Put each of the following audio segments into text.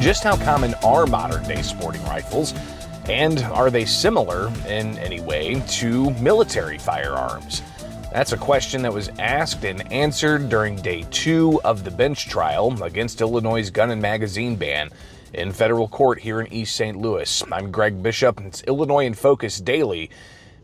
just how common are modern-day sporting rifles, and are they similar in any way to military firearms? That's a question that was asked and answered during day 2 of the bench trial against Illinois' gun and magazine ban in federal court here in East St. Louis. I'm Greg Bishop. It's Illinois in Focus Daily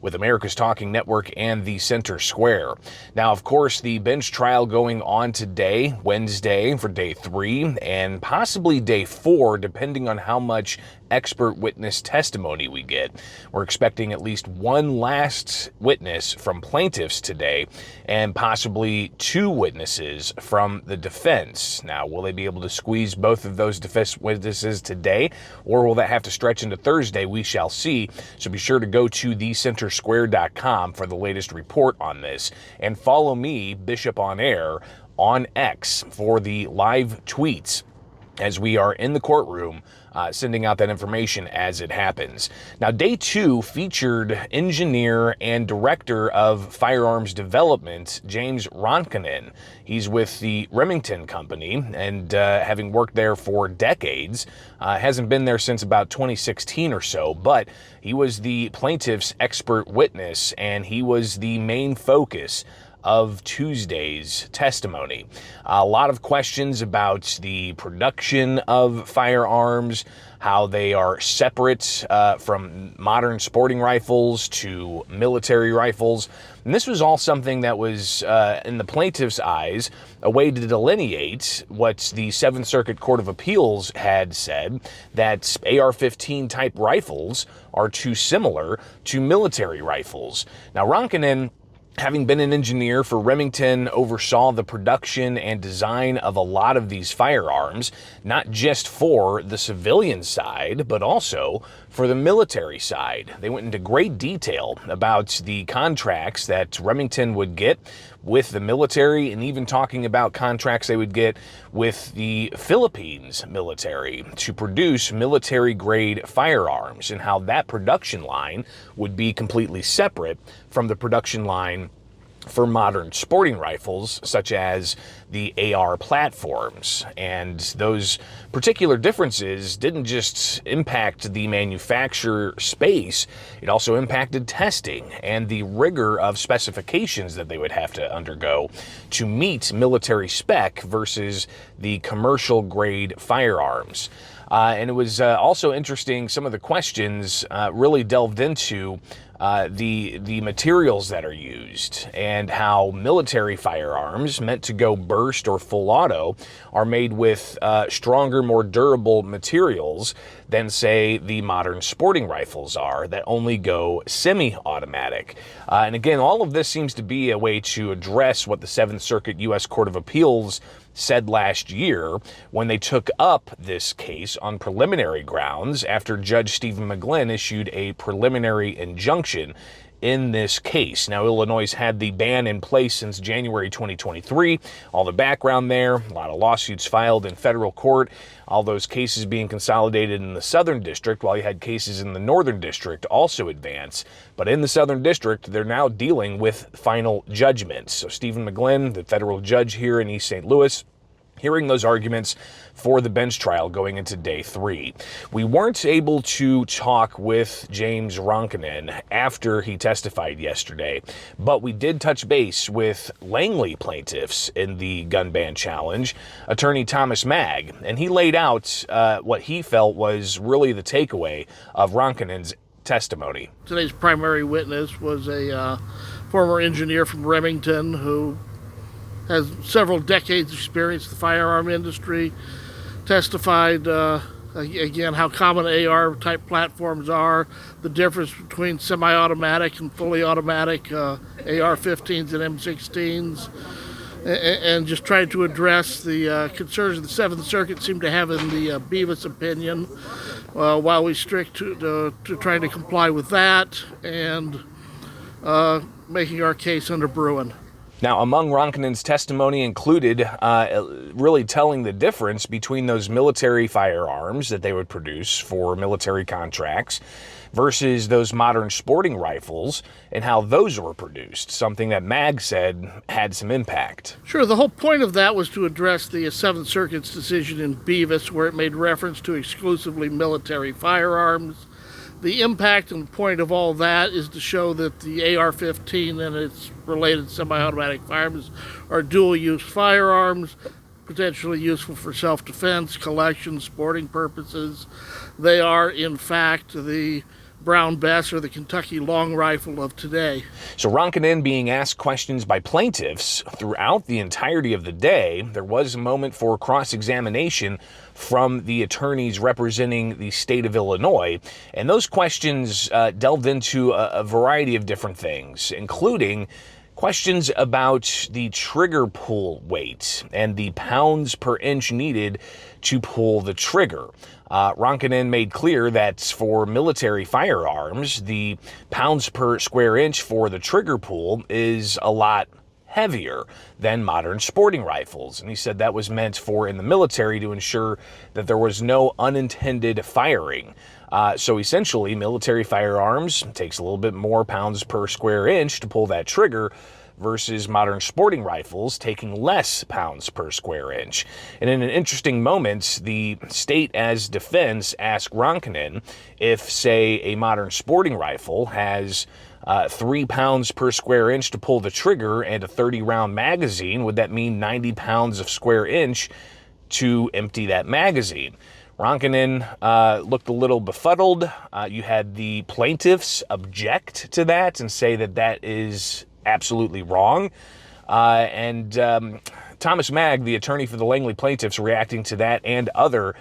with America's Talking Network and the Center Square. Now, of course, the bench trial going on today, Wednesday, for day 3, and possibly day 4, depending on how much expert witness testimony we get. We're expecting at least one last witness from plaintiffs today, and possibly 2 witnesses from the defense. Now, will they be able to squeeze both of those defense witnesses today, or will that have to stretch into Thursday? We shall see. So be sure to go to thecentersquare.com for the latest report on this, and follow me, Bishop on Air, on X for the live tweets as we are in the courtroom sending out that information as it happens. Now, day 2 featured engineer and director of firearms development, James Ronkanen. He's with the Remington Company, and having worked there for decades, hasn't been there since about 2016 or so, but he was the plaintiff's expert witness, and he was the main focus of Tuesday's testimony. A lot of questions about the production of firearms, how they are separate from modern sporting rifles to military rifles. And this was all something that was, in the plaintiff's eyes, a way to delineate what the Seventh Circuit Court of Appeals had said, that AR-15 type rifles are too similar to military rifles. Now, Ronkanen, having been an engineer for Remington, oversaw the production and design of a lot of these firearms, not just for the civilian side, but also for the military side. They went into great detail about the contracts that Remington would get with the military, and even talking about contracts they would get with the Philippines military to produce military-grade firearms, and how that production line would be completely separate from the production line for modern sporting rifles, such as the AR platforms. And those particular differences didn't just impact the manufacturer space, it also impacted testing and the rigor of specifications that they would have to undergo to meet military spec versus the commercial grade firearms. And it was also interesting, some of the questions really delved into the materials that are used, and how military firearms meant to go burst or full auto are made with stronger, more durable materials than, say, the modern sporting rifles are that only go semi-automatic. And again, all of this seems to be a way to address what the Seventh Circuit U.S. Court of Appeals said last year when they took up this case on preliminary grounds after Judge Stephen McGlynn issued a preliminary injunction in this case. Now, Illinois had the ban in place since January 2023. All the background there, a lot of lawsuits filed in federal court, all those cases being consolidated in the Southern District, while you had cases in the Northern District also advance. But in the Southern District, they're now dealing with final judgments. So Stephen McGlynn, the federal judge here in East St. Louis, hearing those arguments for the bench trial going into day 3. We weren't able to talk with James Ronkanen after he testified yesterday, but we did touch base with Langley plaintiffs in the gun ban challenge, attorney Thomas Magg, and he laid out what he felt was really the takeaway of Ronkanen's testimony. Today's primary witness was a former engineer from Remington who has several decades experience in the firearm industry, testified again how common AR type platforms are, the difference between semi-automatic and fully automatic AR-15s and M16s, and just tried to address the concerns the Seventh Circuit seemed to have in the Beavis opinion, while we strict to trying to comply with that and making our case under Bruin. Now, among Ronkinen's testimony included really telling the difference between those military firearms that they would produce for military contracts versus those modern sporting rifles and how those were produced, something that Mag said had some impact. Sure, the whole point of that was to address the Seventh Circuit's decision in Beavis, where it made reference to exclusively military firearms. The impact and point of all that is to show that the AR-15 and its related semi-automatic firearms are dual-use firearms, potentially useful for self-defense, collection, sporting purposes. They are, in fact, the Brown Bess or the Kentucky long rifle of today. So Ronkinen being asked questions by plaintiffs throughout the entirety of the day, there was a moment for cross-examination from the attorneys representing the state of Illinois, and those questions delved into a variety of different things, including questions about the trigger pull weight and the pounds per inch needed to pull the trigger. Ronkinen made clear that for military firearms, the pounds per square inch for the trigger pull is a lot heavier than modern sporting rifles. And he said that was meant for in the military to ensure that there was no unintended firing. So essentially, military firearms takes a little bit more pounds per square inch to pull that trigger versus modern sporting rifles taking less pounds per square inch. And in an interesting moment, the state as defense asked Ronkinen if, say, a modern sporting rifle has 3 pounds per square inch to pull the trigger and a 30-round magazine, would that mean 90 pounds of square inch to empty that magazine? Ronkinen looked a little befuddled. You had the plaintiffs object to that and say that that is absolutely wrong. And Thomas Mag, the attorney for the Langley plaintiffs, reacting to that and other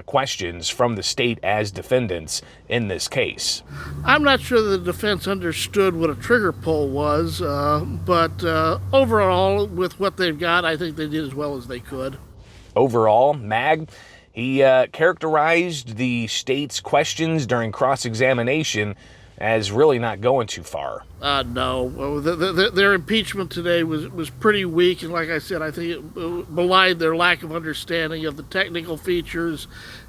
questions from the state as defendants in this case. I'm not sure the defense understood what a trigger pull was, but overall, with what they've got, I think they did as well as they could. Overall, Mag, he characterized the state's questions during cross-examination as really not going too far. No. Well, their impeachment today was pretty weak, and like I said, I think it belied their lack of understanding of the technical features,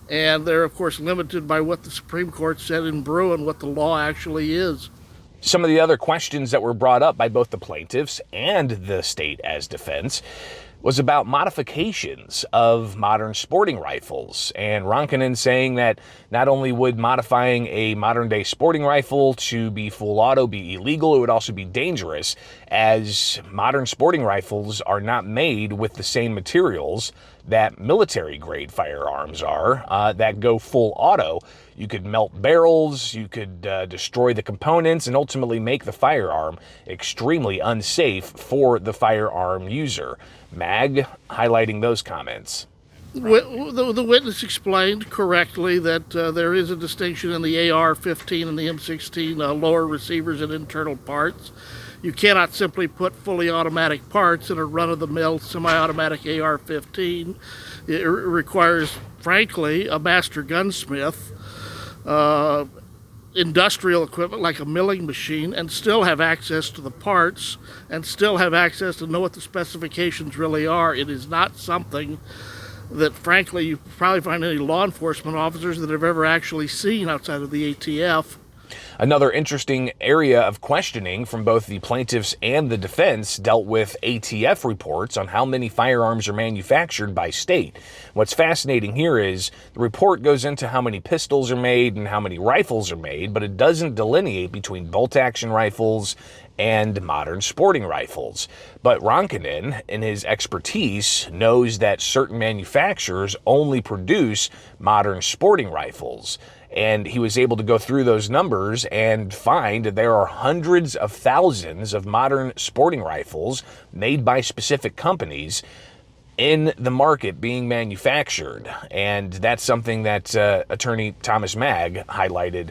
and they're, of course, limited by what the Supreme Court said in Bruin, what the law actually is. Some of the other questions that were brought up by both the plaintiffs and the state as defense was about modifications of modern sporting rifles, and Ronkinen saying that not only would modifying a modern-day sporting rifle to be full auto be illegal, it would also be dangerous, as modern sporting rifles are not made with the same materials that military-grade firearms are that go full auto. You could melt barrels, you could destroy the components, and ultimately make the firearm extremely unsafe for the firearm user. Mag highlighting those comments. The witness explained correctly that there is a distinction in the AR-15 and the M16 lower receivers and internal parts. You cannot simply put fully automatic parts in a run-of-the-mill semi-automatic AR-15. It requires, frankly, a master gunsmith, industrial equipment like a milling machine, and still have access to the parts and still have access to know what the specifications really are. It is not something that, frankly, you probably find any law enforcement officers that have ever actually seen outside of the ATF. Another interesting area of questioning from both the plaintiffs and the defense dealt with ATF reports on how many firearms are manufactured by state. What's fascinating here is the report goes into how many pistols are made and how many rifles are made, but it doesn't delineate between bolt-action rifles and modern sporting rifles. But Ronkinen, in his expertise, knows that certain manufacturers only produce modern sporting rifles. And he was able to go through those numbers and find that there are hundreds of thousands of modern sporting rifles made by specific companies in the market being manufactured. And that's something that attorney Thomas Mag highlighted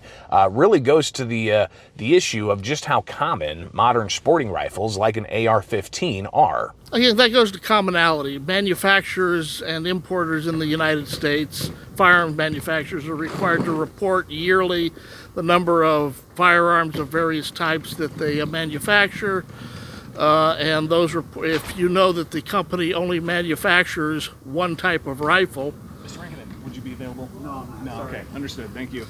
really goes to the issue of just how common modern sporting rifles like an AR-15 are. Again, that goes to commonality. Manufacturers and importers in the United States, firearm manufacturers, are required to report yearly the number of firearms of various types that they manufacture. And those if you know that the company only manufactures one type of rifle. Mr. Rankin, would you be available? No. Okay, understood. Thank you.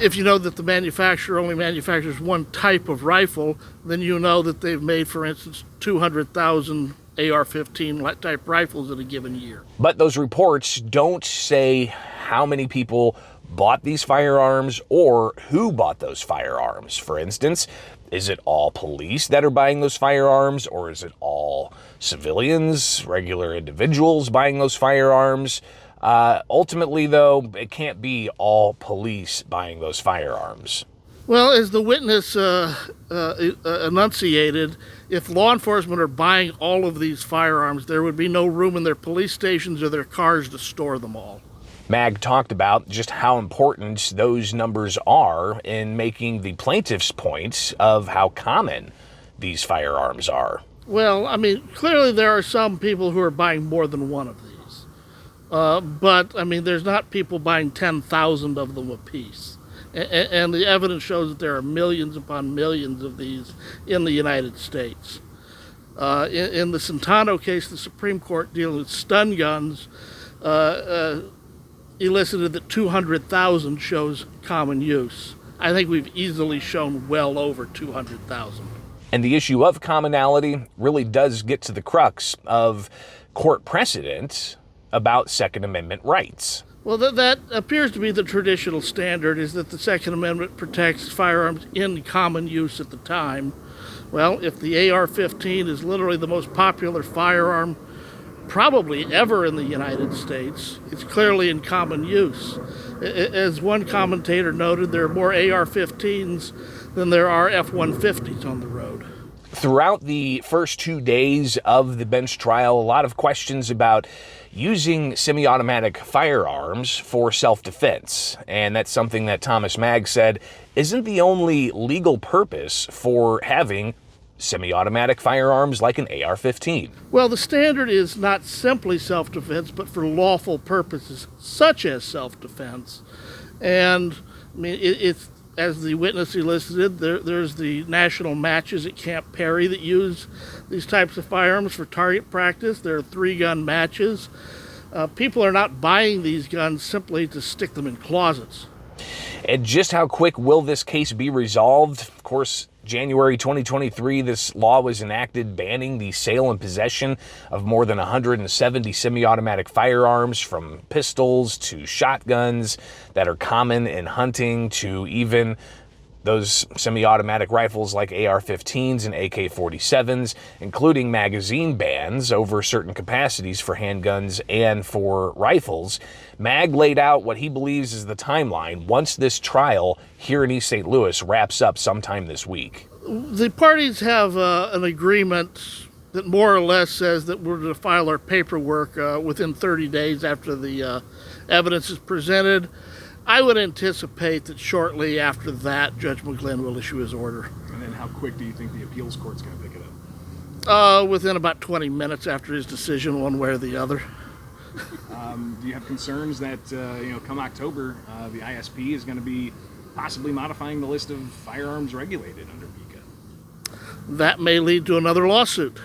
If you know that the manufacturer only manufactures one type of rifle, then you know that they've made, for instance, 200,000 AR-15 type rifles in a given year. But those reports don't say how many people bought these firearms or who bought those firearms. For instance, is it all police that are buying those firearms, or is it all civilians, regular individuals buying those firearms? Ultimately, though, it can't be all police buying those firearms. Well, as the witness enunciated, if law enforcement are buying all of these firearms, there would be no room in their police stations or their cars to store them all. Mag talked about just how important those numbers are in making the plaintiff's point of how common these firearms are. Well, I mean, clearly there are some people who are buying more than one of these. But, I mean, there's not people buying 10,000 of them apiece. And the evidence shows that there are millions upon millions of these in the United States. In the Centano case, the Supreme Court dealing with stun guns elicited that 200,000 shows common use. I think we've easily shown well over 200,000. And the issue of commonality really does get to the crux of court precedent about Second Amendment rights. Well, that appears to be the traditional standard, is that the Second Amendment protects firearms in common use at the time. Well, if the AR-15 is literally the most popular firearm probably ever in the United States, it's clearly in common use. As one commentator noted, there are more AR-15s than there are F-150s on the road. Throughout the first 2 days of the bench trial, a lot of questions about using semi-automatic firearms for self-defense. And that's something that Thomas Mag said isn't the only legal purpose for having semi-automatic firearms like an AR-15. Well, the standard is not simply self-defense, but for lawful purposes, such as self-defense. And, I mean, it's as the witness elicited, there's the national matches at Camp Perry that use these types of firearms for target practice. There are 3-gun matches. People are not buying these guns simply to stick them in closets. And just how quick will this case be resolved? Of course, January 2023, this law was enacted banning the sale and possession of more than 170 semi-automatic firearms, from pistols to shotguns that are common in hunting to even those semi-automatic rifles like AR-15s and AK-47s, including magazine bans over certain capacities for handguns and for rifles. Mag laid out what he believes is the timeline once this trial here in East St. Louis wraps up sometime this week. The parties have an agreement that more or less says that we're to file our paperwork within 30 days after the evidence is presented. I would anticipate that shortly after that, Judge McGlynn will issue his order. And then how quick do you think the appeals court's going to pick it up? Within about 20 minutes after his decision, one way or the other. Do you have concerns that, come October, the ISP is going to be possibly modifying the list of firearms regulated under PICA? That may lead to another lawsuit.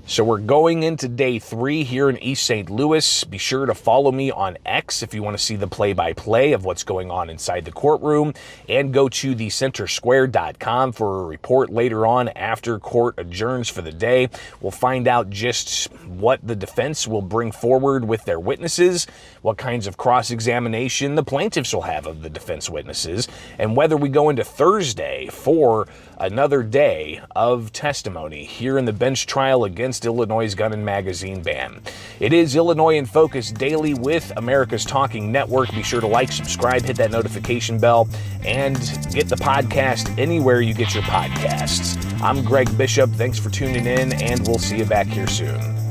So we're going into day 3 here in East St. Louis. Be sure to follow me on X if you want to see the play-by-play of what's going on inside the courtroom, and go to thecentersquare.com for a report later on after court adjourns for the day. We'll find out just what the defense will bring forward with their witnesses, what kinds of cross-examination the plaintiffs will have of the defense witnesses, and whether we go into Thursday for another day of testimony here in the bench trial against Illinois' gun and magazine ban. It is Illinois in Focus Daily with America's Talking Network. Be sure to like, subscribe, hit that notification bell, and get the podcast anywhere you get your podcasts. I'm Greg Bishop. Thanks for tuning in, and we'll see you back here soon.